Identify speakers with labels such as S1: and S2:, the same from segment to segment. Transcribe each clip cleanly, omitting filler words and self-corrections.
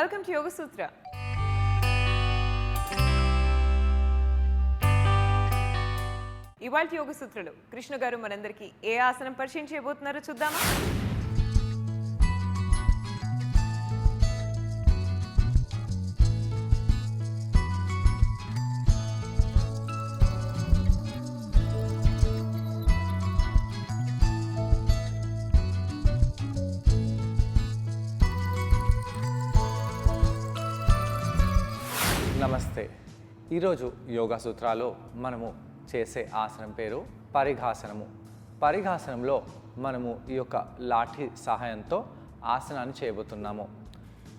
S1: Welcome to యోగ సూత్ర. ఇవాళ యోగ సూత్రలో కృష్ణ గారు మనందరికీ ఏ ఆసనం పరిచయం చేయబోతున్నారో చూద్దామా?
S2: నమస్తే. ఈరోజు యోగా సూత్రాలో మనము చేసే ఆసనం పేరు పరిఘాసనము. పరిఘాసనంలో మనము ఈ యొక్క లాఠీ సహాయంతో ఆసనాన్ని చేయబోతున్నాము.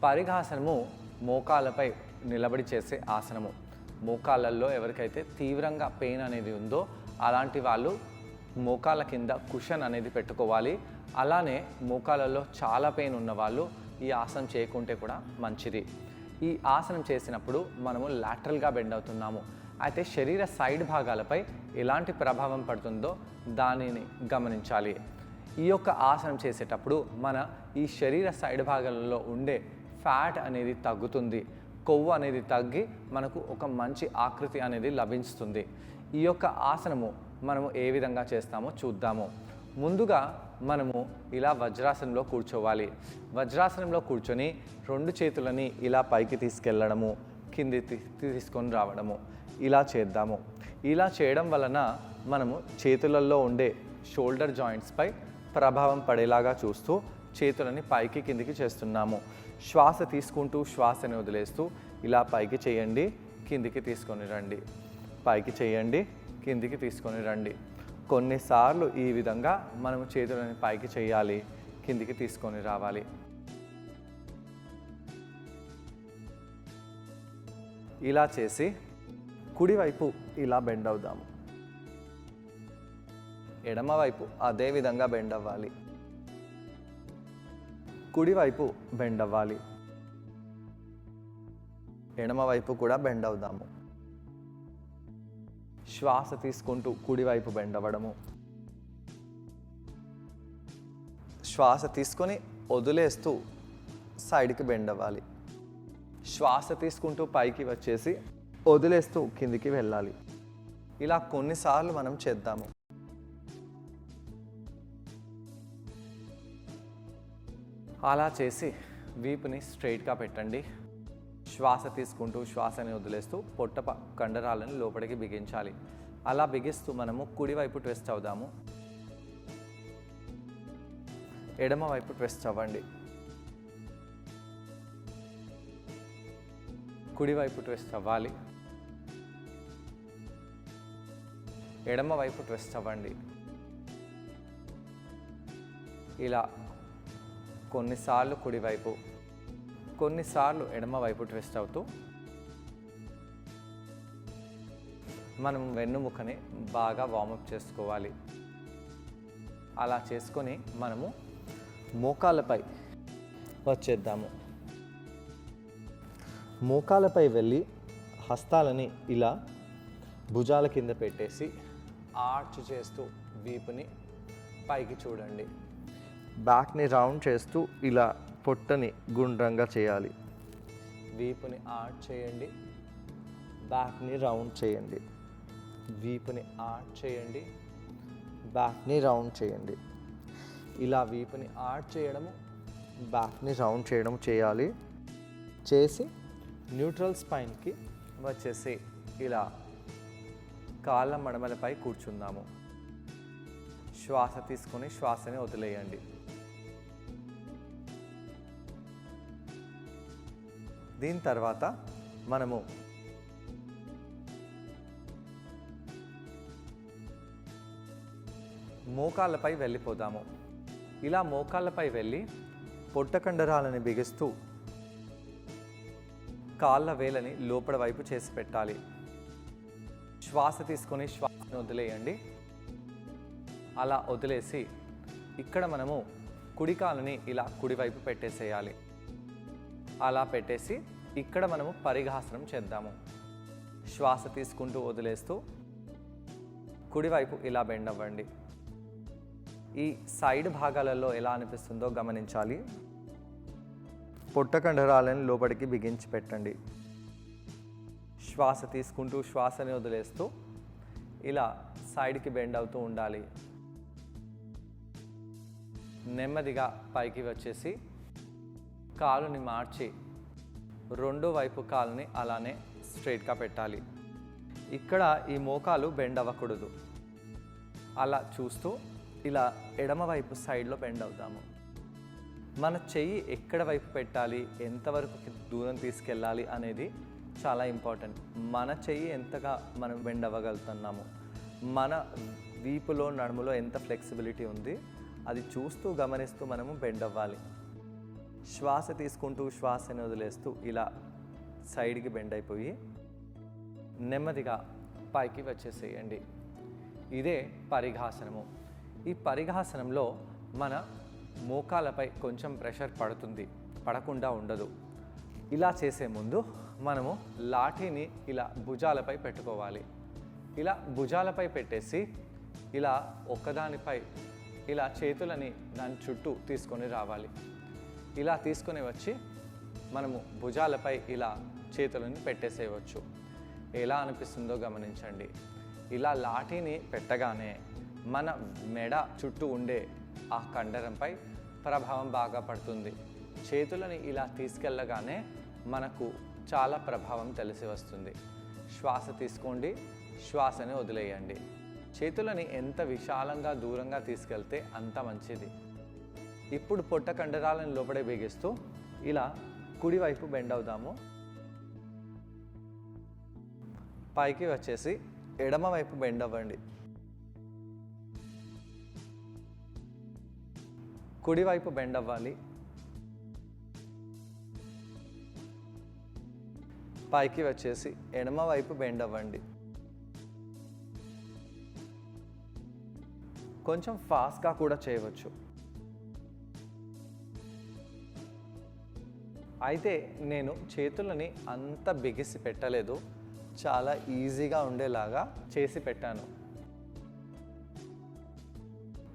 S2: పరిఘాసనము మోకాళ్ళపై నిలబడి చేసే ఆసనము. మోకాళ్ళల్లో ఎవరికైతే తీవ్రంగా పెయిన్ అనేది ఉందో అలాంటి వాళ్ళు మోకాళ్ళ కింద కుషన్ అనేది పెట్టుకోవాలి. అలానే మోకాళ్ళల్లో చాలా పెయిన్ ఉన్న వాళ్ళు ఈ ఆసనం చేయకుంటే కూడా మంచిది. ఈ ఆసనం చేసినప్పుడు మనము లాటరల్గా బెండ్ అవుతున్నాము. అయితే శరీర సైడ్ భాగాలపై ఎలాంటి ప్రభావం పడుతుందో దానిని గమనించాలి. ఈ యొక్క ఆసనం చేసేటప్పుడు మన ఈ శరీర సైడ్ భాగాలలో ఉండే ఫ్యాట్ అనేది తగ్గుతుంది. కొవ్వు అనేది తగ్గి మనకు ఒక మంచి ఆకృతి అనేది లభిస్తుంది. ఈ యొక్క ఆసనము మనము ఏ విధంగా చేస్తామో చూద్దాము. ముందుగా మనము ఇలా వజ్రాసనంలో కూర్చోవాలి. వజ్రాసనంలో కూర్చొని రెండు చేతులని ఇలా పైకి తీసుకెళ్ళడము, కింది తీసుకొని రావడము ఇలా చేద్దాము. ఇలా చేయడం వలన మనము చేతులలో ఉండే షోల్డర్ జాయింట్స్పై ప్రభావం పడేలాగా చూస్తూ చేతులని పైకి కిందికి చేస్తున్నాము. శ్వాస తీసుకుంటూ శ్వాసని వదిలేస్తూ ఇలా పైకి చేయండి, కిందికి తీసుకొని రండి, పైకి చేయండి, కిందికి తీసుకొని రండి. కొన్నిసార్లు ఈ విధంగా మనము చేతులని పైకి చేయాలి, కిందికి తీసుకొని రావాలి. ఇలా చేసి కుడివైపు ఇలా బెండ్ అవుదాము. ఎడమవైపు అదే విధంగా బెండ్ అవ్వాలి. కుడివైపు బెండ్ అవ్వాలి. ఎడమవైపు కూడా బెండ్ అవుదాము. శ్వాస తీసుకుంటూ కుడివైపు బెండ్ అవ్వడము. శ్వాస తీసుకొని వదిలేస్తూ సైడ్కి బెండ్ అవ్వాలి. శ్వాస తీసుకుంటూ పైకి వచ్చేసి వదిలేస్తూ కిందికి వెళ్ళాలి. ఇలా కొన్నిసార్లు మనం చేద్దాము. అలా చేసి వీపుని స్ట్రైట్గా పెట్టండి. శ్వాస తీసుకుంటూ శ్వాసని వదిలేస్తూ పొట్ట కండరాలను లోపలికి బిగించాలి. అలా బిగిస్తూ మనము కుడివైపు ట్విస్ట్ అవుదాము. ఎడమవైపు ట్విస్ట్ అవ్వండి. కుడివైపు ట్విస్ట్ అవ్వాలి. ఎడమవైపు ట్విస్ట్ అవ్వండి. ఇలా కొన్నిసార్లు కుడివైపు, కొన్నిసార్లు ఎడమవైపు ట్విస్ట్ అవుతూ మనం వెన్నుముకని బాగా వార్మప్ చేసుకోవాలి. అలా చేసుకొని మనము మోకాళ్ళపై వచ్చేద్దాము. మోకాళ్ళపై వెళ్ళి హస్తాలని ఇలా భుజాల కింద పెట్టేసి ఆర్చ్ చేస్తూ వీపుని పైకి చూడండి. బ్యాక్ని రౌండ్ చేస్తూ ఇలా పొట్టని గుండ్రంగా చేయాలి. వీపుని ఆర్చ్ చేయండి, బ్యాక్ని రౌండ్ చేయండి. వీపుని ఆర్చ్ చేయండి, బ్యాక్ని రౌండ్ చేయండి. ఇలా వీపుని ఆర్చ్ చేయడము, బ్యాక్ని రౌండ్ చేయడం చేయాలి. చేసి న్యూట్రల్ స్పైన్కి వచ్చేసి ఇలా కాళ్ళ మడమలపై కూర్చుందాము. శ్వాస తీసుకొని శ్వాసని వదిలేయండి. దీని తర్వాత మనము మోకాళ్ళపై వెళ్ళిపోదాము. ఇలా మోకాళ్ళపై వెళ్ళి పొట్ట కండరాలని బిగిస్తూ కాళ్ళ వేలని లోపల వైపు చేసి పెట్టాలి. శ్వాస తీసుకొని శ్వాసను వదిలేయండి. అలా వదిలేసి ఇక్కడ మనము కుడి కాలుని ఇలా కుడివైపు పెట్టేసేయాలి. అలా పెట్టేసి ఇక్కడ మనము పరిఘాసనం చేద్దాము. శ్వాస తీసుకుంటూ వదిలేస్తూ కుడివైపు ఇలా బెండ్ అవ్వండి. ఈ సైడ్ భాగాలలో ఎలా అనిపిస్తుందో గమనించాలి. పొట్ట కండరాలను లోపలికి బిగించి పెట్టండి. శ్వాస తీసుకుంటూ శ్వాసని వదిలేస్తూ ఇలా సైడ్కి బెండ్ అవుతూ ఉండాలి. నెమ్మదిగా పైకి వచ్చేసి కాలుని మార్చి రెండో వైపు కాలుని అలానే స్ట్రైట్గా పెట్టాలి. ఇక్కడ ఈ మోకాలు బెండ్ అవ్వకూడదు. అలా చూస్తూ ఇలా ఎడమ వైపు సైడ్లో బెండ్ అవుతాము. మన చెయ్యి ఎక్కడ వైపు పెట్టాలి, ఎంతవరకు దూరం తీసుకెళ్ళాలి అనేది చాలా ఇంపార్టెంట్. మన చెయ్యి ఎంతగా మనం బెండ్ అవ్వగలుగుతున్నాము, మన వీపులో నడుములో ఎంత ఫ్లెక్సిబిలిటీ ఉంది అది చూస్తూ గమనిస్తూ మనము బెండ్ అవ్వాలి. శ్వాస తీసుకుంటూ శ్వాసని వదిలేస్తూ ఇలా సైడ్కి బెండ్ అయిపోయి నెమ్మదిగా పైకి వచ్చేసేయండి. ఇదే పరిఘాసనము. ఈ పరిఘాసనంలో మన మోకాలపై కొంచెం ప్రెషర్ పడుతుంది, పడకుండా ఉండదు. ఇలా చేసే ముందు మనము లాఠీని ఇలా భుజాలపై పెట్టుకోవాలి. ఇలా భుజాలపై పెట్టేసి ఇలా ఒక్కదానిపై ఇలా చేతులని దాని చుట్టూ తీసుకొని రావాలి. ఇలా తీసుకొని వచ్చి మనము భుజాలపై ఇలా చేతులని పెట్టేసేయవచ్చు. ఎలా అనిపిస్తుందో గమనించండి. ఇలా లాఠీని పెట్టగానే మన మెడ చుట్టూ ఉండే ఆ కండరంపై ప్రభావం బాగా పడుతుంది. చేతులని ఇలా తీసుకెళ్ళగానే మనకు చాలా ప్రభావం తెలిసి వస్తుంది. శ్వాస తీసుకోండి, శ్వాసని వదిలేయండి. చేతులని ఎంత విశాలంగా దూరంగా తీసుకెళ్తే అంత మంచిది. ఇప్పుడు పొట్ట కండరాలను లోపడే బిగిస్తూ ఇలా కుడివైపు బెండ్ అవుదాము. పైకి వచ్చేసి ఎడమ వైపు బెండ్ అవ్వండి. కుడివైపు బెండ్ అవ్వాలి. పైకి వచ్చేసి ఎడమ వైపు బెండ్ అవ్వండి. కొంచెం ఫాస్ట్గా కూడా చేయవచ్చు. అయితే నేను చేతులని అంత బిగిసి పెట్టలేదు, చాలా ఈజీగా ఉండేలాగా చేసి పెట్టాను.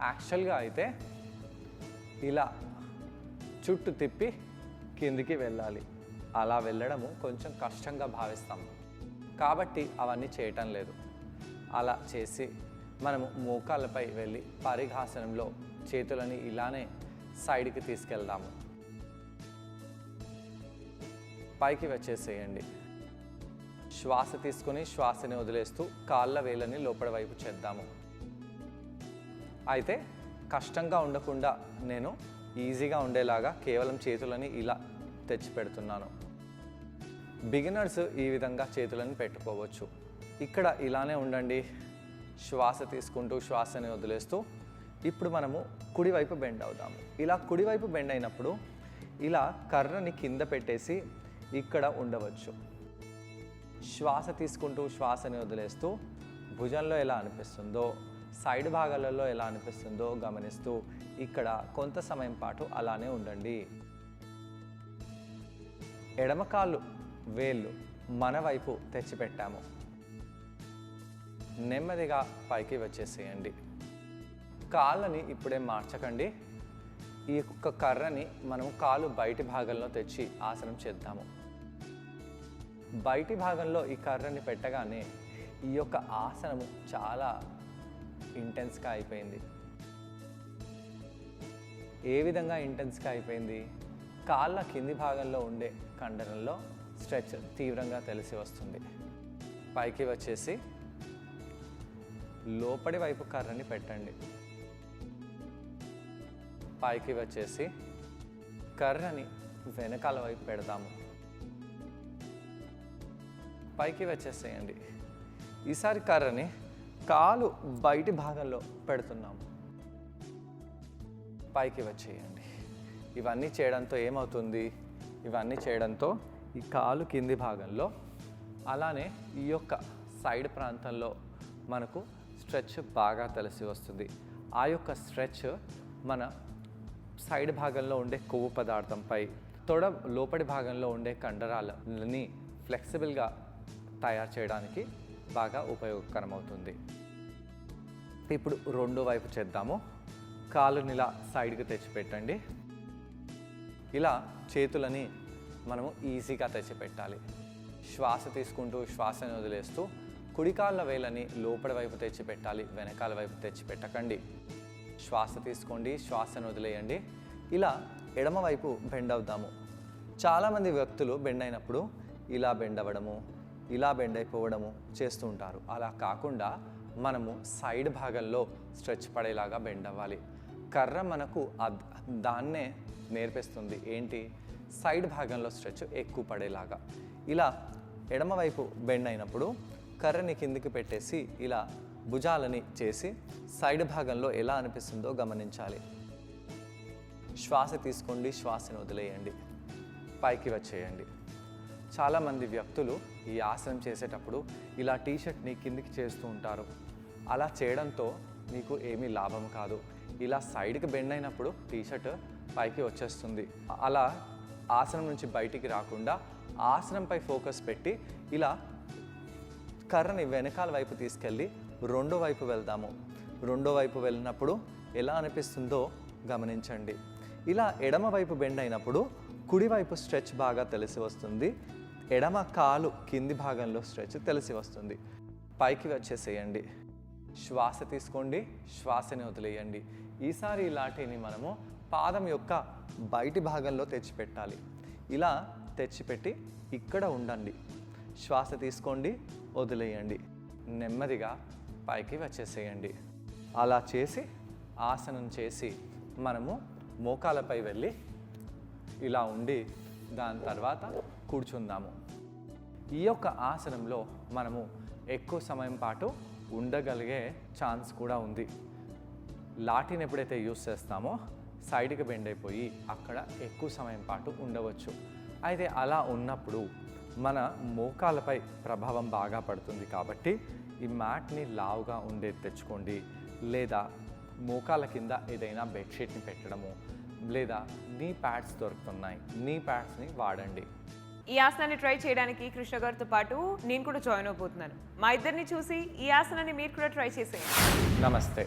S2: యాక్చువల్గా అయితే ఇలా చుట్టూ తిప్పి కిందికి వెళ్ళాలి. అలా వెళ్ళడము కొంచెం కష్టంగా భావిస్తాము కాబట్టి అవన్నీ చేయటం లేదు. అలా చేసి మనము మోకాళ్ళపై వెళ్ళి పరిఘాసనంలో చేతులని ఇలానే సైడ్కి తీసుకెళ్దాము. పైకి వచ్చేసేయండి. శ్వాస తీసుకొని శ్వాసని వదిలేస్తూ కాళ్ళ వేళ్ళని లోపలి వైపు చేద్దాము. అయితే కష్టంగా ఉండకుండా నేను ఈజీగా ఉండేలాగా కేవలం చేతులని ఇలా తెచ్చి పెడుతున్నాను. బిగినర్స్ ఈ విధంగా చేతులను పెట్టుకోవచ్చు. ఇక్కడ ఇలానే ఉండండి. శ్వాస తీసుకుంటూ శ్వాసని వదిలేస్తూ ఇప్పుడు మనము కుడివైపు బెండ్ అవుదాము. ఇలా కుడివైపు బెండ్ అయినప్పుడు ఇలా కర్రని కింద పెట్టేసి ఇక్కడ ఉండవచ్చు. శ్వాస తీసుకుంటూ శ్వాసని వదిలేస్తూ భుజంలో ఎలా అనిపిస్తుందో, సైడ్ భాగాలలో ఎలా అనిపిస్తుందో గమనిస్తూ ఇక్కడ కొంత సమయం పాటు అలానే ఉండండి. ఎడమ కాళ్ళు వేళ్ళు మన వైపు తెచ్చిపెట్టాము. నెమ్మదిగా పైకి వచ్చేసేయండి. కాళ్ళని ఇప్పుడే మార్చకండి. ఈ యొక్క కర్రని మనము కాలు బయటి భాగంలో తెచ్చి ఆసనం చేద్దాము. బయటి భాగంలో ఈ కర్రని పెట్టగానే ఈ యొక్క ఆసనము చాలా ఇంటెన్స్గా అయిపోయింది. ఏ విధంగా ఇంటెన్స్గా అయిపోయింది? కాళ్ళ కింది భాగంలో ఉండే కండరంలో స్ట్రెచ్ తీవ్రంగా తెలిసి వస్తుంది. పైకి వచ్చేసి లోపలి వైపు కర్రని పెట్టండి. పైకి వచ్చేసి కర్రని వెనకాల వైపు పెడదాము. పైకి వచ్చేసేయండి. ఈసారి కర్రని కాలు బయటి భాగంలో పెడుతున్నాము. పైకి వచ్చేయండి. ఇవన్నీ చేయడంతో ఏమవుతుంది? ఇవన్నీ చేయడంతో ఈ కాలు కింది భాగంలో అలానే ఈ యొక్క సైడ్ ప్రాంతంలో మనకు స్ట్రెచ్ బాగా తెలిసి వస్తుంది. ఆ యొక్క స్ట్రెచ్ మన సైడ్ భాగంలో ఉండే కొవ్వు పదార్థంపై, తొడ లోపలి భాగంలో ఉండే కండరాలని ఫ్లెక్సిబుల్గా తయారు చేయడానికి బాగా ఉపయోగకరమవుతుంది. ఇప్పుడు రెండో వైపు చేద్దాము. కాలుని ఇలా సైడ్కి తెచ్చిపెట్టండి. ఇలా చేతులని మనము ఈజీగా తెచ్చిపెట్టాలి. శ్వాస తీసుకుంటూ శ్వాసని వదిలేస్తూ కుడి కాళ్ళ వేళ్ళని లోపల వైపు తెచ్చిపెట్టాలి, వెనకాల వైపు తెచ్చిపెట్టకండి. శ్వాస తీసుకోండి, శ్వాసను వదిలేయండి. ఇలా ఎడమ వైపు బెండ్ అవుదాము. చాలామంది వ్యక్తులు బెండ్ అయినప్పుడు ఇలా బెండ్ అవ్వడము, ఇలా బెండ్ అయిపోవడము చేస్తూ ఉంటారు. అలా కాకుండా మనము సైడ్ భాగంలో స్ట్రెచ్ పడేలాగా బెండ్ అవ్వాలి. కర్ర మనకు దాన్నే నేర్పిస్తుంది, ఏంటి, సైడ్ భాగంలో స్ట్రెచ్ ఎక్కువ పడేలాగా. ఇలా ఎడమవైపు బెండ్ అయినప్పుడు కర్రని కిందికి పెట్టేసి ఇలా భుజాలని చేసి సైడ్ భాగంలో ఎలా అనిపిస్తుందో గమనించాలి. శ్వాస తీసుకోండి, శ్వాసను వదిలేయండి, పైకి వచ్చేయండి. చాలామంది వ్యక్తులు ఈ ఆసనం చేసేటప్పుడు ఇలా టీషర్ట్ని కిందికి చేస్తూ ఉంటారు. అలా చేయడంతో మీకు ఏమీ లాభం కాదు. ఇలా సైడ్కి బెండ్ అయినప్పుడు టీషర్ట్ పైకి వచ్చేస్తుంది. అలా ఆసనం నుంచి బయటికి రాకుండా ఆసనంపై ఫోకస్ పెట్టి ఇలా కర్రని వెనకాల వైపు తీసుకెళ్ళి రెండో వైపు వెళ్దాము. రెండో వైపు వెళ్ళినప్పుడు ఎలా అనిపిస్తుందో గమనించండి. ఇలా ఎడమ వైపు బెండ్ అయినప్పుడు కుడివైపు స్ట్రెచ్ బాగా తెలిసి వస్తుంది, ఎడమ కాలు కింది భాగంలో స్ట్రెచ్ తెలిసి వస్తుంది. పైకి వచ్చేసేయండి, శ్వాస తీసుకోండి, శ్వాసని వదిలేయండి. ఈసారి ఈ లాఠీని మనము పాదం యొక్క బయటి భాగంలో తెచ్చిపెట్టాలి. ఇలా తెచ్చిపెట్టి ఇక్కడ ఉండండి. శ్వాస తీసుకోండి, వదిలేయండి, నెమ్మదిగా పైకి వచ్చేసేయండి. అలా చేసి ఆసనం చేసి మనము మోకాలపై వెళ్ళి ఇలా ఉండి దాని తర్వాత కూర్చుందాము. ఈ యొక్క ఆసనంలో మనము ఎక్కువ సమయం పాటు ఉండగలిగే ఛాన్స్ కూడా ఉంది. లాఠీని ఎప్పుడైతే యూస్ చేస్తామో సైడ్కి బెండ్ అయిపోయి అక్కడ ఎక్కువ సమయం పాటు ఉండవచ్చు. అయితే అలా ఉన్నప్పుడు మన మోకాలపై ప్రభావం బాగా పడుతుంది కాబట్టి ఈ మ్యాట్ని లావుగా ఉండేది తెచ్చుకోండి, లేదా మోకాల కింద ఏదైనా బెడ్షీట్ని పెట్టడము, లేదా నీ ప్యాడ్స్ దొరుకుతున్నాయి, నీ ప్యాడ్స్ని వాడండి.
S1: ఈ ఆసనాన్ని ట్రై చేయడానికి కృష్ణ గారితో పాటు నేను కూడా జాయిన్ అవబోతున్నాను. మా ఇద్దరిని చూసి ఈ ఆసనాన్ని మీరు కూడా ట్రై చేసేయండి.
S2: నమస్తే.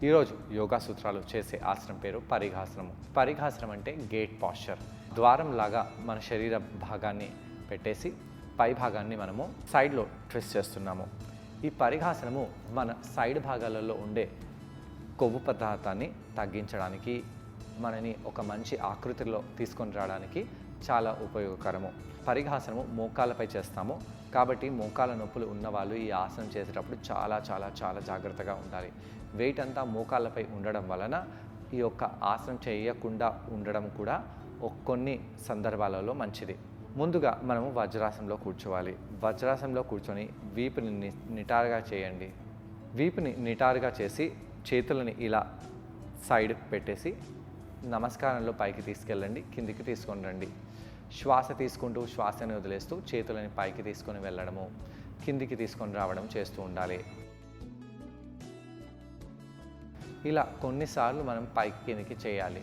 S2: ఈరోజు యోగా సూత్రాలు చేసే ఆసనం పేరు పరిఘాసనము. పరిఘాసనం అంటే గేట్ పాస్చర్. ద్వారం లాగా మన శరీర భాగాన్ని పెట్టేసి పై భాగాన్ని మనము సైడ్లో ట్విస్ట్ చేస్తున్నాము. ఈ పరిఘాసనము మన సైడ్ భాగాలలో ఉండే కొవ్వు పదార్థాన్ని తగ్గించడానికి, మనని ఒక మంచి ఆకృతిలో తీసుకొని రావడానికి చాలా ఉపయోగకరము. పరిఘాసనము మోకాలపై చేస్తాము కాబట్టి మోకాల నొప్పులు ఉన్నవాళ్ళు ఈ ఆసనం చేసేటప్పుడు చాలా చాలా చాలా జాగ్రత్తగా ఉండాలి. వెయిట్ అంతా మోకాళ్ళపై ఉండడం వలన ఈ యొక్క ఆసనం చేయకుండా ఉండడం కూడా కొన్ని సందర్భాలలో మంచిది. ముందుగా మనము వజ్రాసనంలో కూర్చోవాలి. వజ్రాసనంలో కూర్చొని వీపుని నిటారుగా చేయండి. వీపుని నిటారుగా చేసి చేతులని ఇలా సైడ్ పెట్టేసి నమస్కారంలో పైకి తీసుకెళ్ళండి, కిందికి తీసుకొని రండి. శ్వాస తీసుకుంటూ శ్వాసని వదిలేస్తూ చేతులని పైకి తీసుకొని వెళ్ళడము, కిందికి తీసుకొని రావడం చేస్తూ ఉండాలి. ఇలా కొన్నిసార్లు మనం పైకి కిందికి చేయాలి.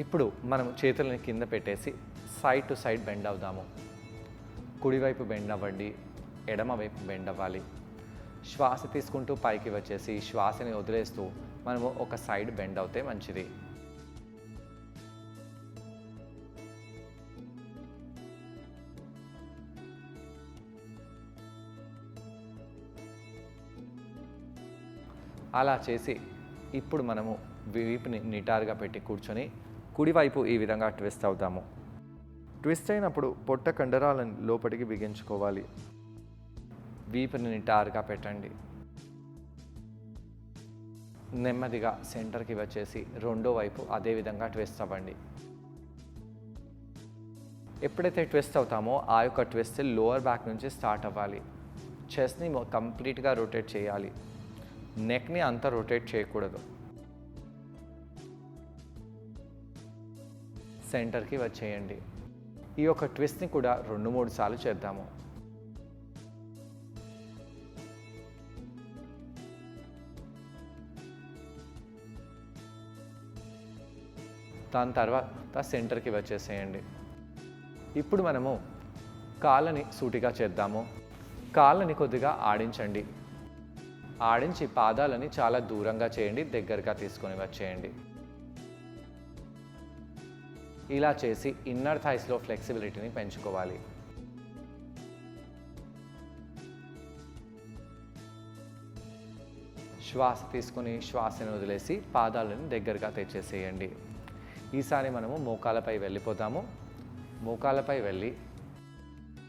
S2: ఇప్పుడు మనం చేతులని కింద పెట్టేసి సైడ్ టు సైడ్ బెండ్ అవుదాము. కుడివైపు బెండ్ అవ్వండి, ఎడమవైపు బెండ్ అవ్వాలి. శ్వాస తీసుకుంటూ పైకి వచ్చేసి శ్వాసని వదిలేస్తూ మనము ఒక సైడ్ బెండ్ అవుతే మంచిది. అలా చేసి ఇప్పుడు మనము వీపుని నిటారుగా పెట్టి కూర్చొని కుడివైపు ఈ విధంగా ట్విస్ట్ అవుతాము. ట్విస్ట్ అయినప్పుడు పొట్ట కండరాలను లోపలికి బిగించుకోవాలి. వీపుని నిటారుగా పెట్టండి. నెమ్మదిగా సెంటర్కి వచ్చేసి రెండో వైపు అదే విధంగా ట్విస్ట్ అవ్వండి. ఎప్పుడైతే ట్విస్ట్ అవుతామో ఆ యొక్క ట్విస్ట్ లోవర్ బ్యాక్ నుంచి స్టార్ట్ అవ్వాలి. చెస్ట్ని కంప్లీట్గా రొటేట్ చేయాలి. నెక్ని అంతా రొటేట్ చేయకూడదు. సెంటర్కి వచ్చేయండి. ఈ యొక్క ట్విస్ట్ని కూడా 2-3 సార్లు చేద్దాము. దాని తర్వాత సెంటర్కి వచ్చేసేయండి. ఇప్పుడు మనము కాళ్ళని సూటిగా చేద్దాము. కాళ్ళని కొద్దిగా ఆడించండి. ఆడించి పాదాలని చాలా దూరంగా చేయండి, దగ్గరగా తీసుకొని వచ్చేయండి. ఇలా చేసి ఇన్నర్ థైస్లో ఫ్లెక్సిబిలిటీని పెంచుకోవాలి. శ్వాస తీసుకుని శ్వాసను వదిలేసి పాదాలను దగ్గరగా తెచ్చేసేయండి. ఈసారి మనము మోకాలపై వెళ్ళిపోతాము. మోకాలపై వెళ్ళి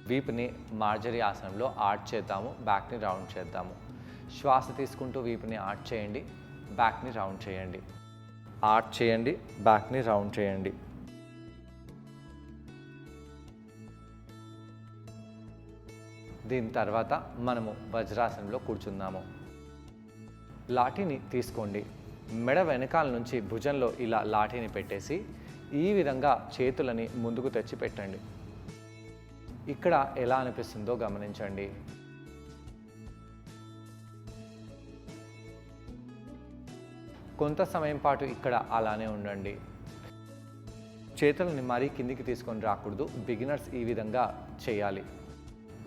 S2: వీపుని మార్జరీ ఆసనంలో ఆర్చ్ చేద్దాము, బ్యాక్ని రౌండ్ చేద్దాము. శ్వాస తీసుకుంటూ వీపుని ఆర్చ్ చేయండి, బ్యాక్ని రౌండ్ చేయండి, ఆర్చ్ చేయండి, బ్యాక్ని రౌండ్ చేయండి. దీని తర్వాత మనము వజ్రాసనంలో కూర్చుందాము. లాఠీని తీసుకోండి. మెడ వెనకాల నుంచి భుజంలో ఇలా లాఠీని పెట్టేసి ఈ విధంగా చేతులని ముందుకు తెచ్చి పెట్టండి. ఇక్కడ ఎలా అనిపిస్తుందో గమనించండి. కొంత సమయం పాటు ఇక్కడ అలానే ఉండండి. చేతులని మరీ కిందికి తీసుకొని రాకూడదు. బిగినర్స్ ఈ విధంగా చేయాలి.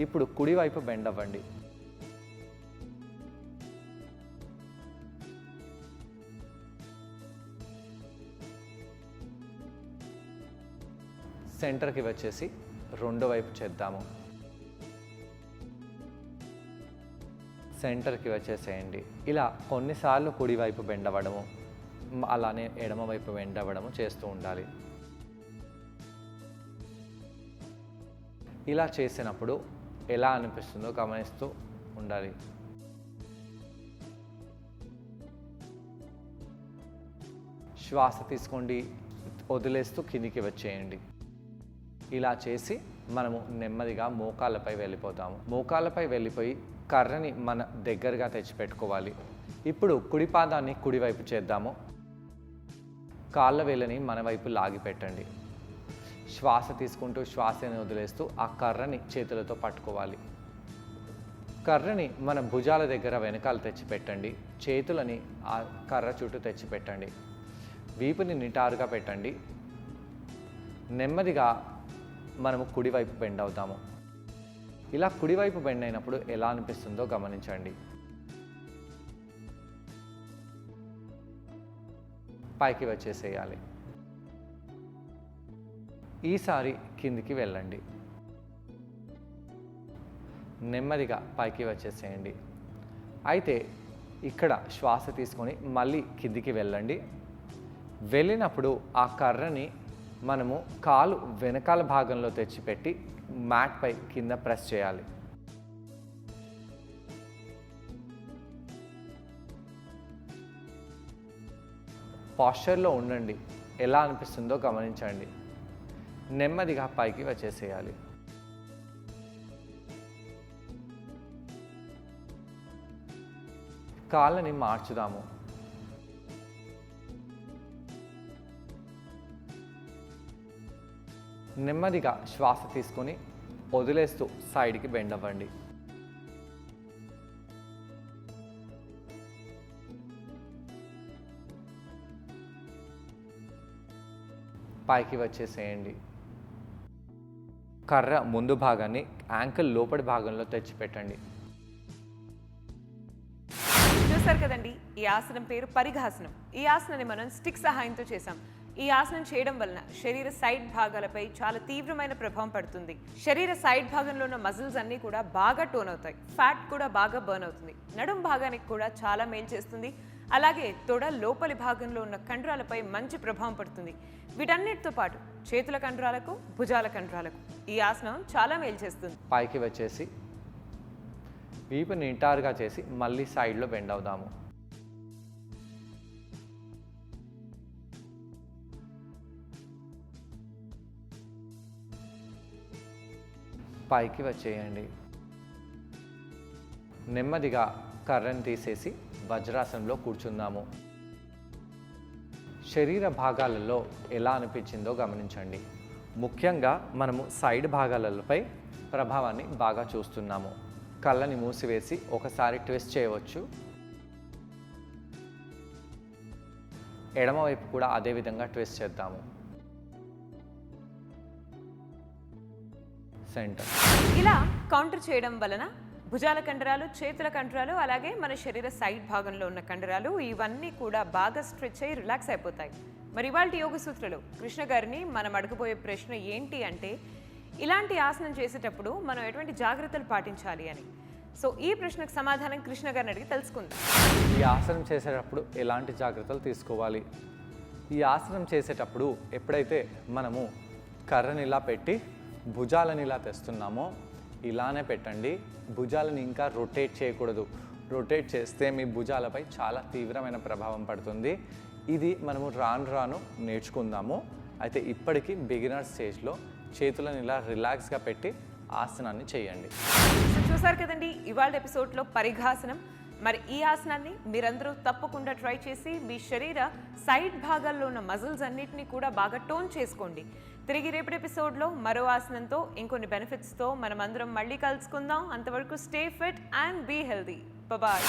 S2: ఇప్పుడు కుడివైపు బెండ్ అవ్వండి. సెంటర్కి వచ్చేసి రెండో వైపు చేద్దాము. సెంటర్కి వచ్చేసేయండి. ఇలా కొన్నిసార్లు కుడివైపు బెండ్ అవ్వడము, అలానే ఎడమవైపు బెండ్ అవ్వడము చేస్తూ ఉండాలి. ఇలా చేసినప్పుడు ఎలా అనిపిస్తుందో గమనిస్తూ ఉండాలి. శ్వాస తీసుకోండి, వదిలేస్తూ కిందికి వచ్చేయండి. ఇలా చేసి మనము నెమ్మదిగా మోకాళ్ళపై వెళ్ళిపోతాము. మోకాళ్ళపై వెళ్ళిపోయి కర్రని మన దగ్గరగా తెచ్చిపెట్టుకోవాలి. ఇప్పుడు కుడి పాదాన్ని కుడివైపు చేద్దాము. కాళ్ళ వేళ్ళని మన వైపు లాగి పెట్టండి. శ్వాస తీసుకుంటూ శ్వాసని వదిలేస్తూ ఆ కర్రని చేతులతో పట్టుకోవాలి. కర్రని మన భుజాల దగ్గర వెనకాల తెచ్చిపెట్టండి. చేతులని ఆ కర్ర చుట్టూ తెచ్చిపెట్టండి. వీపుని నిటారుగా పెట్టండి. నెమ్మదిగా మనము కుడివైపు బెండ్ అవుతాము. ఇలా కుడివైపు బెండ్ అయినప్పుడు ఎలా అనిపిస్తుందో గమనించండి. పైకి వచ్చేసేయాలి. ఈసారి కిందికి వెళ్ళండి. నెమ్మదిగా పైకి వచ్చేసేయండి. అయితే ఇక్కడ శ్వాస తీసుకొని మళ్ళీ కిందికి వెళ్ళండి. వెళ్ళినప్పుడు ఆ కర్రని మనము కాలు వెనకాల భాగంలో తెచ్చిపెట్టి మ్యాట్పై కింద ప్రెస్ చేయాలి. పాస్చర్లో ఉండండి. ఎలా అనిపిస్తుందో గమనించండి. నెమ్మదిగా పైకి వచ్చేసేయాలి. కాళ్ళని మార్చుదాము. నెమ్మదిగా శ్వాస తీసుకొని వదిలేస్తూ సైడ్కి బెండ్ అవ్వండి. పైకి వచ్చేసేయండి. కర్ర ముందు భాగాన్ని యాంకిల్ లోపలి భాగంలో తెచ్చిపెట్టండి.
S1: చూసారు కదండి, ఈ ఆసనం పేరు పరిఘాసనం. ఈ ఆసనాన్ని మనం స్టిక్ సహాయంతో చేసాం. ఈ ఆసనం చేయడం వలన శరీర సైడ్ భాగాలపై చాలా తీవ్రమైన ప్రభావం పడుతుంది. శరీర సైడ్ భాగంలో ఉన్న మజిల్స్ అన్నీ కూడా బాగా టోన్ అవుతాయి. ఫ్యాట్ కూడా బాగా బర్న్ అవుతుంది. నడుం భాగానికి కూడా చాలా మేలు చేస్తుంది. అలాగే తొడ లోపలి భాగంలో ఉన్న కండరాలపై మంచి ప్రభావం పడుతుంది. వీటన్నిటితో పాటు చేతుల కండరాలకు, భుజాల కండరాలకు ఈ ఆసనం చాలా మేలు చేస్తుంది.
S2: పైకి వచ్చేసి వీపు నిటారుగా చేసి మళ్ళీ సైడ్లో బెండ్ అవుదాము. పైకి వచ్చేయండి. నెమ్మదిగా కర్రను తీసేసి వజ్రాసనంలో కూర్చుందాము. శరీర భాగాలలో ఎలా అనిపించిందో గమనించండి. ముఖ్యంగా మనము సైడ్ భాగాలపై ప్రభావాన్ని బాగా చూస్తున్నాము. కళ్ళని మూసివేసి ఒకసారి ట్విస్ట్ చేయవచ్చు. ఎడమవైపు కూడా అదే విధంగా ట్విస్ట్ చేద్దాము. సెంటర్.
S1: ఇలా కౌంటర్ చేయడం వలన భుజాల కండరాలు, చేతుల కండరాలు, అలాగే మన శరీర సైడ్ భాగంలో ఉన్న కండరాలు ఇవన్నీ కూడా బాగా స్ట్రెచ్ అయ్యి రిలాక్స్ అయిపోతాయి. మరి ఇవాళ యోగ సూత్రలో కృష్ణ గారిని మనం అడగబోయే ప్రశ్న ఏంటి అంటే, ఇలాంటి ఆసనం చేసేటప్పుడు మనం ఎటువంటి జాగ్రత్తలు పాటించాలి అని. సో ఈ ప్రశ్నకు సమాధానం కృష్ణ గారిని అడిగి తెలుసుకుందాం.
S2: ఈ ఆసనం చేసేటప్పుడు ఎలాంటి జాగ్రత్తలు తీసుకోవాలి? ఈ ఆసనం చేసేటప్పుడు ఎప్పుడైతే మనము కర్రని ఇలా పెట్టి భుజాలని ఇలా తెస్తున్నామో ఇలానే పెట్టండి. భుజాలని ఇంకా రొటేట్ చేయకూడదు. రొటేట్ చేస్తే మీ భుజాలపై చాలా తీవ్రమైన ప్రభావం పడుతుంది. ఇది మనము రాను రాను నేర్చుకుందాము. అయితే ఇప్పటికీ బిగినర్ స్టేజ్లో చేతులను ఇలా రిలాక్స్గా పెట్టి ఆసనాన్ని చేయండి.
S1: సో చూసారు కదండి ఇవాళ ఎపిసోడ్లో పరిఘాసనం. మరి ఈ ఆసనాన్ని మీరందరూ తప్పకుండా ట్రై చేసి మీ శరీర సైడ్ భాగాల్లో ఉన్న మజిల్స్ అన్నిటినీ కూడా బాగా టోన్ చేసుకోండి. తిరిగి రేపటి ఎపిసోడ్లో మరో ఆసనంతో ఇంకొన్ని బెనిఫిట్స్తో మనం అందరం మళ్ళీ కలుసుకుందాం. అంతవరకు stay fit and be healthy. Bye.